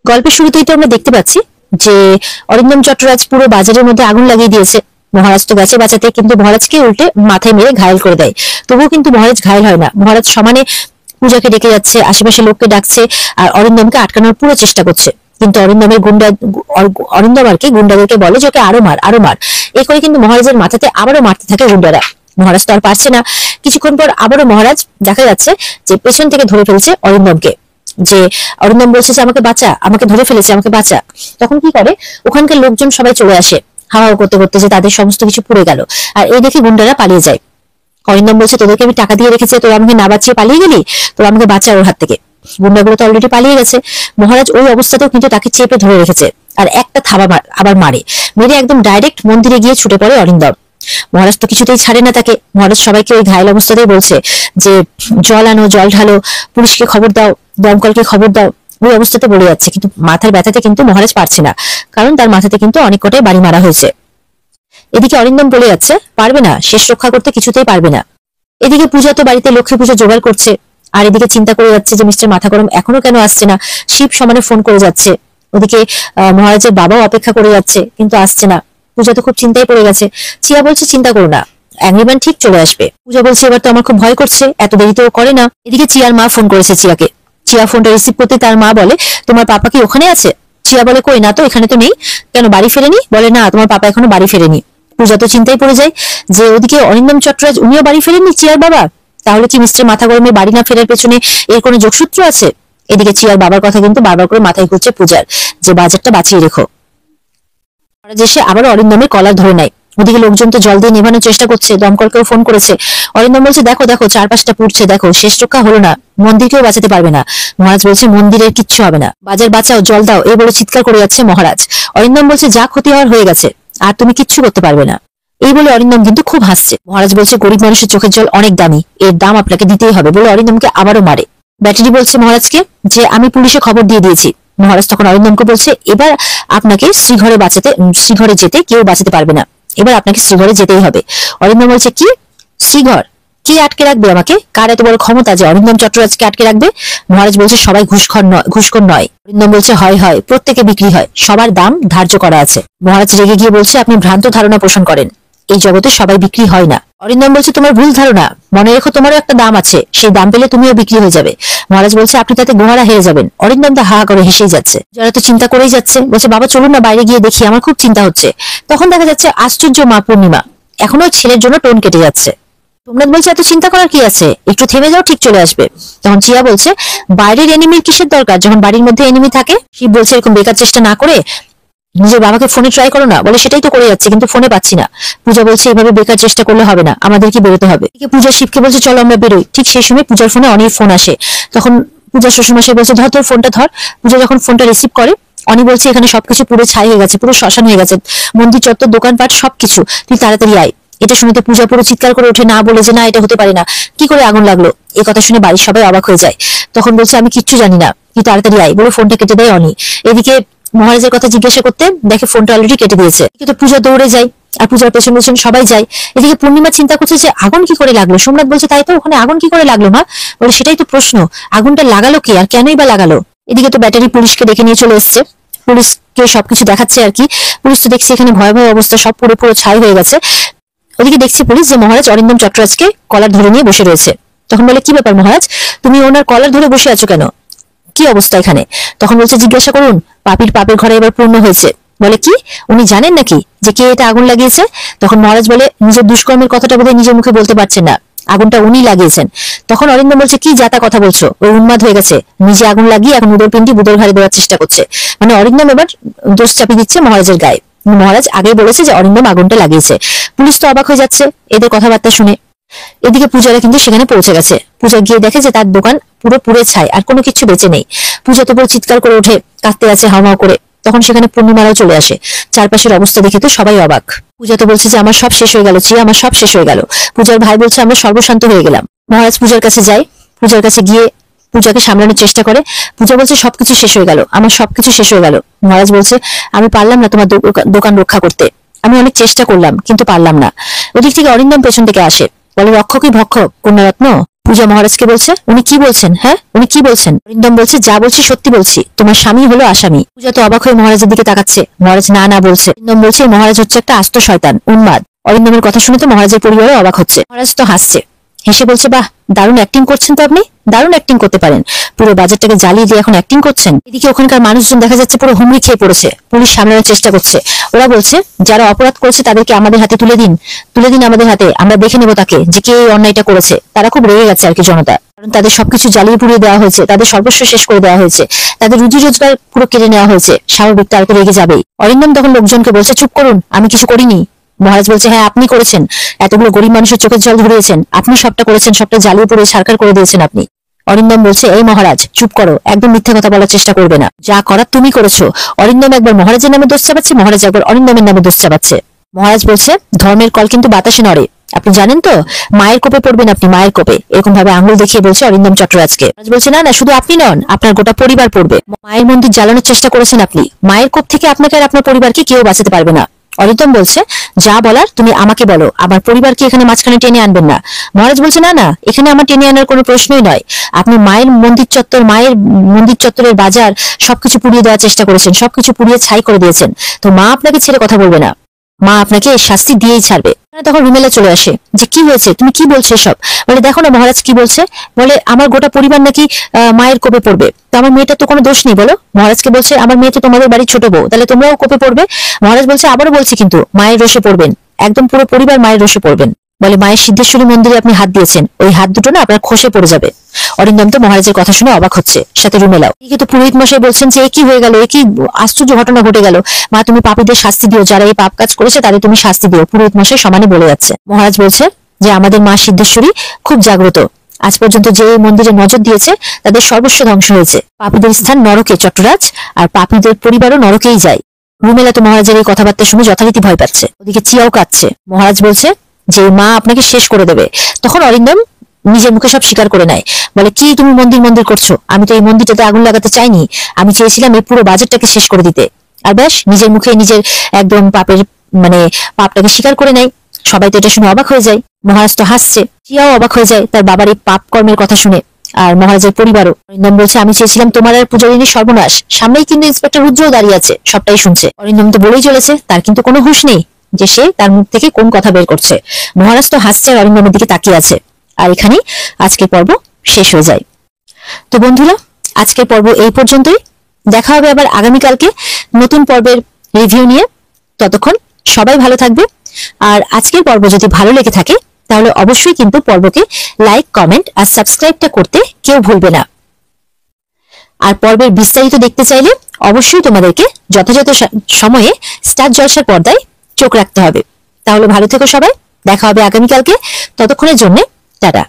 গল্পের শুরুতেই তো আমরা দেখতে পাচ্ছি যে অরিন্দম চট্টরাজ পুরো বাজারের মধ্যে আগুন লাগিয়ে দিয়েছে। মহারাজ তো গেছে বাঁচাতে, কিন্তু মহারাজকে উল্টে মাথায় মেরে ঘায়েল করে দেয়। তবুও কিন্তু মহারাজ ঘায়েল হয় না। মহারাজ সমানে পূজাকে ডেকে যাচ্ছে, আশেপাশে লোককে ডাকছে, আর অরিন্দমকে আটকানোর পুরো চেষ্টা করছে। কিন্তু অরিন্দম আর কি গুন্ডাদেরকে বলে যে ওকে আরো মার, আরো মার। এই করে কিন্তু মহারাজের মাথাতে আবারও মারতে থাকে গুন্ডারা। মহারাজ তো আর পারছে না। কিছুক্ষণ পর আবারও মহারাজ দেখা যাচ্ছে যে পেছন থেকে ধরে ফেলছে অরিন্দমকে। যে অরিন্দম বলছে যে আমাকে বাঁচা, আমাকে ধরে ফেলেছে, আমাকে বাঁচা। তখন কি করে, ওখানকার লোকজন সবাই চলে আসে হাওয়া করতে করতে, যে তাদের সমস্ত কিছু পুড়ে গেল। আর এই দেখে গুন্ডারা পালিয়ে যায়। অরিন্দম বলছে তোদেরকে আমি টাকা দিয়ে রেখেছি, তোরা আমাকে না বাঁচিয়ে পালিয়ে গেলি, তোরা আমাকে বাঁচা ওর হাত থেকে। গুন্ডাগুলো তো অলরেডি পালিয়ে গেছে। মহারাজ ওই অবস্থাতেও কিন্তু তাকে চেপে ধরে রেখেছে, আর একটা থাবা আবার মেরে একদম ডাইরেক্ট মন্দিরে গিয়ে ছুটে পড়ে অরিন্দম। মহারাজ তো কিছুতেই ছাড়ে না তাকে। মহারাজ সবাইকে ওই ঘায়ল অবস্থাতেই বলছে যে জল আনো, জল ঢালো, পুলিশকে খবর দাও, দমকলকে খবর দাও। ওই অবস্থাতে বলে যাচ্ছে, কিন্তু মাথার ব্যথাতে কিন্তু মহারাজ পারছে না, কারণ তার মাথাতে কিন্তু অনেক কটাই বাড়ি মারা হয়েছে। এদিকে অরিন্দম বলে যাচ্ছে পারবে না, শেষ রক্ষা করতে কিছুতেই পারবে না। এদিকে পূজা তো বাড়িতে লক্ষ্মী পুজো জোগাড় করছে, আর এদিকে চিন্তা করে যাচ্ছে যে মিস্টার মাথা গরম এখনো কেন আসছে না। শিব সমানে ফোন করে যাচ্ছে। ওদিকে মহারাজের বাবাও অপেক্ষা করে যাচ্ছে, কিন্তু আসছে না। পূজা তো খুব চিন্তায় পড়ে গেছে। চিয়া বলছে চিন্তা করো না, অ্যাংরিম্যান ঠিক চলে আসবে। পূজা বলছে এবার তো আমার খুব ভয় করছে, এত দেরি তো করে না। এদিকে চিয়ার মা ফোন করেছে চিয়াকে। চিয়া ফোনটা রিসিভ করতে তার মা বলে তোমার পাপা কি ওখানে আছে? চিয়া বলে কই না তো, এখানে তো নেই। কেন, বাড়ি ফেরেনি? বলে না, তোমার পাপা এখনো বাড়ি ফেরেনি। পূজা তো চিন্তায় পড়ে যায় যে ওদিকে অরিন্দম চট্টরাজ উনিও বাড়ি ফেরেননি চিয়ার বাবা। তাহলে কি মিস্টার মাথা গরমের বাড়ি না ফেরার পেছনে এর কোনো যোগসূত্র আছে? এদিকে চিয়ার বাবার কথা কিন্তু বারবার করে মাথায় ঘুরছে পূজার, যে বাজারটা বাঁচিয়ে রেখো। মহারাজ এসে আবার অরিন্দমের কলার ধরে নেয়। ওদিকে লোকজন তো জল দিয়ে নেভানোর চেষ্টা করছে, দমকলকেও ফোন করেছে। অরিন্দম বলছে দেখো দেখো, চারপাশটা পুড়ছে, দেখো শেষ রক্ষা হলো না, মন্দিরকেও বাঁচাতে পারবে না। মহারাজ বলছে মন্দিরের কিচ্ছু হবে না, বাজার বাঁচাও, জল দাও, এই বলে চিৎকার করে যাচ্ছে মহারাজ। অরিন্দম বলছে যা ক্ষতি হওয়ার হয়ে গেছে, আর তুমি কিচ্ছু করতে পারবে না। এই বলে অরিন্দম কিন্তু খুব হাসছে। মহারাজ বলছে গরিব মানুষের চোখের জল অনেক দামি, এর দাম আপনাকে দিতেই হবে, বলে অরিন্দমকে আবারও মারে। ব্যাটারি বলছে মহারাজকে যে আমি পুলিশে খবর দিয়ে দিয়েছি। মহারাজ তখন অরিন্দমকে বলছে এবার আপনাকে শ্রীঘরে যেতে কেউ বাঁচাতে পারবে না, এবার আপনাকে শ্রীঘরে যেতেই হবে। অরিন্দম বলছে কি শ্রীঘর? কে আটকে রাখবে আমাকে? কার এত বড় ক্ষমতা যে অরিন্দম চট্টরাজকে আটকে রাখবে? মহারাজ বলছে সবাই ঘুষখোর নয়। অরিন্দম বলছে হয় হয়, প্রত্যেকে বিক্রি হয়, সবার দাম ধার্য করা আছে। মহারাজ রেগে গিয়ে বলছে আপনি ভ্রান্ত ধারণা পোষণ করেন, এই জগতে সবাই বিক্রি হয় না। অরিন্দম বলছে তোমার ভুল ধারণা, মনে রেখো তোমারও একটা দাম আছে, সেই দাম পেলে তুমিও বিক্রি হয়ে যাবে। মহারাজ বলছে আপনি তাতে গোহারা হেরে যাবেন। অরিন্দম তা হা করে হেসেই যাচ্ছে। যারা তো চিন্তা করেই যাচ্ছে, বলছে বাবা চলুন না বাইরে গিয়ে দেখি, আমার খুব চিন্তা হচ্ছে। তখন দেখা যাচ্ছে আশ্চর্য মা পূর্ণিমা এখনো ছেলের জন্য টোন কেটে যাচ্ছে। সোমনাথ বলছে এত চিন্তা করার কি আছে, একটু থেমে যাও, ঠিক চলে আসবে। তখন চিয়া বলছে বাইরের এনিমির কিসের দরকার যখন বাড়ির মধ্যে এনিমি থাকে? শিব বলছে এরকম বেকার চেষ্টা না করে নিজের বাবাকে ফোনে ট্রাই করো না, বলে সেটাই তো করে যাচ্ছে, কিন্তু ফোনে পাচ্ছি না। পূজা বলছে এভাবে বেকার চেষ্টা করলে হবে না, আমাদের কি বেরোতে হবে। পূজা শিবকে বলছে চলো আমরা বেরোই। ঠিক সেই সময় পূজার ফোনে অনেক ফোন আসে। তখন পূজার শ্বশুরমশাই বলছে ধর তোর ফোনটা ধর। পূজা যখন ফোনটা রিসিভ করে, অনি বলছে এখানে সবকিছু পুরো ছাই হয়ে গেছে, পুরো শ্মশান হয়ে গেছে, মন্দির চত্বর দোকানপাট সবকিছু, তুই তাড়াতাড়ি আয়। এটা শুনে পূজা পুরো চিৎকার করে ওঠে, না বলে যে না এটা হতে পারে না, কি করে আগুন লাগলো। এই কথা শুনে বাড়ির সবাই অবাক হয়ে যায়। তখন বলছে আমি কিচ্ছু জানি না, তুই তাড়াতাড়ি আয়, বলে ফোনটা কেটে দেয় অনি। এদিকে মহারাজের কথা জিজ্ঞাসা করতে দেখে ফোনটা অলরেডি কেটে দিয়েছে। কিন্তু পূজা দৌড়ে যায়, আর পূজার পেছন পেছন সবাই যায়। এদিকে পূর্ণিমা চিন্তা করছে যে আগুন কি করে লাগলো। সোমনাথ বলছে তাই তো, ওখানে আগুন কি করে লাগলো মা? বলে সেটাই তো প্রশ্ন, আগুনটা লাগালো কে আর কেনই বা লাগালো? এদিকে তো ব্যাটারি পুলিশকে ডেকে নিয়ে চলে এসছে, পুলিশকে সবকিছু দেখাচ্ছে আর কি। পুলিশ তো দেখছে এখানে ভয়াবহ অবস্থা, সব পুরো ছাই হয়ে গেছে। ওদিকে দেখছি পুলিশ যে মহারাজ অরিন্দম চট্টরাজকে কলার ধরে নিয়ে বসে রয়েছে। তখন বলে কি ব্যাপার মহারাজ, তুমি ওনার কলার ধরে বসে আছো কেন, কি অবস্থা এখানে? তখন বলছে জিজ্ঞাসা করুন, পাপের ঘরে এবার পূর্ণ হয়েছে। বলে কি, উনি জানেন নাকি যে কে এটা আগুন লাগিয়েছে? তখন মহারাজ বলে নিজের দুষ্কর্মের কথাটা বোধহয় নিজের মুখে বলতে পারছেন না, আগুনটা উনি লাগিয়েছেন। তখন অরিন্দম বলছে কি যাতা কথা বলছো, ওই উন্মাদ হয়ে গেছে, নিজে আগুন লাগিয়ে এখন উদর পিন্ডি বুদর ঘাড়ে দেওয়ার চেষ্টা করছে। মানে অরিন্দম এবার দোষ চাপিয়ে দিচ্ছে মহারাজের গায়ে। মহারাজ আগেই বলেছে যে অরিন্দম আগুনটা লাগিয়েছে। পুলিশ তো অবাক হয়ে যাচ্ছে এদের কথাবার্তা শুনে। এদিকে পূজারা কিন্তু সেখানে পৌঁছে গেছে। পূজা গিয়ে দেখে যে তার দোকান পুরো পুড়ে ছাই, আর কোনো কিছু বেঁচে নেই। পূজা তো পুরো চিৎকার করে ওঠে, কাঁদতে আছে হাওমাও করে। তখন সেখানে পূর্ণিমারাও চলে আসে। চারপাশের অবস্থা দেখে তো সবাই অবাক। পূজা তো বলছে যে আমার সব শেষ হয়ে গেল, চিয়া আমার সব শেষ হয়ে গেল। পূজার ভাই বলছে আমরা সর্বশান্ত হয়ে গেলাম। মহারাজ পূজার কাছে যায়, পূজার কাছে গিয়ে পূজাকে সামলানোর চেষ্টা করে। পূজা বলছে সবকিছু শেষ হয়ে গেল, আমার সবকিছু শেষ হয়ে গেল। মহারাজ বলছে আমি পারলাম না তোমার দোকান রক্ষা করতে, আমি অনেক চেষ্টা করলাম কিন্তু পারলাম না। ওদিক থেকে অরিন্দম পেছন থেকে আসে, বলে রক্ষকই ভক্ষক কন্যারত্ন। পূজা মহারাজকে বলছে, উনি কি বলছেন? হ্যাঁ, উনি কি বলছেন? অরিন্দম বলছে, যা বলছি সত্যি বলছি, তোমার স্বামী হলো আসামি। পূজা তো অবাক হয়ে মহারাজের দিকে তাকাচ্ছে। মহারাজ না না বলছে। অরিন্দম বলছে, মহারাজ হচ্ছে একটা আস্ত শয়তান, উন্মাদ। অরিন্দমের কথা শুনে তো মহারাজের পরিবারও অবাক হচ্ছে। মহারাজ তো হাসছে, হেসে বলছে, বাহ, দারুণ অ্যাক্টিং করছেন তো আপনি, দারুণ অ্যাক্টিং করতে পারেন। পুরো বাজারটাকে জ্বালিয়ে দিয়ে এখন অ্যাক্টিং করছেন। এদিকে ওখানকার মানুষজন দেখা যাচ্ছে পুরো হুমড়ি খেয়ে পড়েছে। পুলিশ সামলানোর চেষ্টা করছে। ওরা বলছে, যারা অপরাধ করেছে তাদেরকে আমাদের হাতে তুলে দিন, তুলে দিন আমাদের হাতে, আমরা দেখে নেবো তাকে যে কে এই অন্যায়টা করেছে। তারা খুব রেগে গেছে আর কি জনতা, কারণ তাদের সবকিছু জ্বালিয়ে পুড়িয়ে দেওয়া হয়েছে, তাদের সর্বস্ব শেষ করে দেওয়া হয়েছে, তাদের রুজি রোজগার পুরো কেড়ে নেওয়া হয়েছে। স্বাভাবিক তারা তো রেগে যাবেই। অরিন্দম তখন লোকজনকে বলছে, চুপ করুন, আমি কিছু করিনি। মহারাজ বলছে, হ্যাঁ আপনি করেছেন, এতগুলো গরিব মানুষের চোখের জল ধরিয়েছেন, আপনি সবটা করেছেন, সবটা জ্বালিয়ে পুড়িয়ে ছারখার করে দিয়েছেন আপনি। অরিন্দম বলছে, এই মহারাজ চুপ করো, একদম মিথ্যা কথা বলার চেষ্টা করবে না, যা করার তুমি করেছো। অরিন্দম একবার মহারাজের নামে দোষ চাপাচ্ছে, মহারাজ একবার অরিন্দমের নামে দোষ চাপাচ্ছে। মহারাজ বলছে, ধর্মের কল কিন্তু বাতাসে নড়ে, আপনি জানেন তো, মায়ের কোপে পড়বেন আপনি, মায়ের কোপে। এরকম ভাবে আঙুল দেখিয়ে বলছে অরিন্দম চট্টরাজকে। মহারাজ বলছে, না না, শুধু আপনি নন, আপনার গোটা পরিবার পড়বে। মায়ের মন্দির জ্বালানোর চেষ্টা করেছেন আপনি, মায়ের কোপ থেকে আপনাকে আর আপনার পরিবারকে কেউ বাঁচাতে পারবে না। অরিন্দম বলছে, যা বলার তুমি আমাকে বলো, আমার পরিবারকে এখানে মাঝখানে টেনে আনবেন না। মহারাজ বলছে, না না, এখানে আমার টেনে আনার কোনো প্রশ্নই নয়। আপনি মায়ের মন্দির চত্বর, মায়ের মন্দির চত্বরের বাজার সবকিছু পুড়িয়ে দেওয়ার চেষ্টা করেছেন, সবকিছু পুড়িয়ে ছাই করে দিয়েছেন। তো মা আপনাকে ছেড়ে কথা বলবে না, মা আপনাকে শাস্তি দিয়েই ছাড়বে। তখন রুমেলা চলে আসে, যে কি হয়েছে, তুমি কি বলছো সব? বলে, দেখো না মহারাজ কি বলছে, বলে আমার গোটা পরিবার নাকি মায়ের কোপে পড়বে। তো আমার মেয়েটার তো কোনো দোষ নেই বলো। মহারাজকে বলছে, আমার মেয়ে তো তোমাদের বাড়ির ছোট বউ, তাহলে তোমরাও কোপে পড়বে। মহারাজ বলছে, আবারও বলছি কিন্তু মায়ের রোষে পড়বেন, একদম পুরো পরিবার মায়ের রোষে পড়বেন। বলে, মায়ের সিদ্ধেশ্বরী মন্দিরে আপনি হাত দিয়েছেন, ওই হাত দুটো না আপনার খসে পড়ে যাবে। অরিন্দম তো মহারাজের কথা শুনে অবাক হচ্ছে, সাথে রুমেলাও। এদিকে তো পুরোহিত মশাই বলছেন যে, এ কি হয়ে গেল, এ কি আশ্চর্য ঘটনা ঘটে গেল। মা, তুমি পাপীদের শাস্তি দিও, যারা এই পাপ কাজ করেছে তাদের তুমি শাস্তি দিও। পুরোহিত মশাই সমানে বলে যাচ্ছে। মহারাজ বলছে যে, আমাদের মা সিদ্ধেশ্বরী খুব জাগ্রত, আজ পর্যন্ত যে মন্দিরে নজর দিয়েছে তাদের সর্বস্ব ধ্বংস হয়েছে। পাপীদের স্থান নরকে চট্টরাজ, আর পাপীদের পরিবারও নরকেই যায়। রুমেলা তো মহারাজের এই কথাবার্তা শুনে যথারীতি ভয় পাচ্ছে। ওদিকে চিয়াও কাঁদছে। মহারাজ বলছে যে, মা আপনাকে শেষ করে দেবে। তখন অরিন্দম নিজের মুখে সব স্বীকার করে নেয়। বলে, কি তুমি মন্দির মন্দির করছো? আমি তো এই মন্দিরটাতে আগুন লাগাতে চাইনি, আমি চেয়েছিলাম এই পুরো বাজেটটাকে শেষ করে দিতে। আর ব্যাস, নিজের মুখে নিজের একদম পাপের পাপটাকে স্বীকার করে নেয়। সবাই তো এটা শুনে অবাক হয়ে যায়। মহারাজ তো হাসছে, চিয়াও অবাক হয়ে যায় তার বাবার এই পাপ কর্মের কথা শুনে, আর মহারাজের পরিবারও। অরিন্দম বলছে, আমি চেয়েছিলাম তোমার আর পূজারিনীর সর্বনাশ। সামনেই কিন্তু ইন্সপেক্টর রুদ্রও দাঁড়িয়ে আছে, সবটাই শুনছে। অরিন্দম তো বলেই চলেছে, তার কিন্তু কোনো হুঁশ নেই যে সে তার মুখ থেকে কোন কথা বের করছে। মহারাজ তো হাসছে আর অরিন্দমের দিকে তাকিয়ে আছে। আর এখানেই আজকের পর্ব শেষ হয়ে যায়। তো বন্ধুরা, আজকের পর্ব এই পর্যন্তই। দেখা হবে আবার আগামীকালকে নতুন পর্বের রিভিউ নিয়ে। ততক্ষণ সবাই ভালো থাকবে। আর আজকের পর্ব যদি ভালো লেগে থাকে তাহলে অবশ্যই কিন্তু পর্বকে লাইক, কমেন্ট আর সাবস্ক্রাইবটা করতে কেউ ভুলবে না। আর পর্বের বিস্তারিত দেখতে চাইলে অবশ্যই তোমাদেরকে যথাযথ সময়ে স্টার জলসার পর্দায় চোখ রাখতে হবে। তাহলে ভালো থেকো সবাই, দেখা হবে আগামীকালকে। ততক্ষণের জন্য টাটা।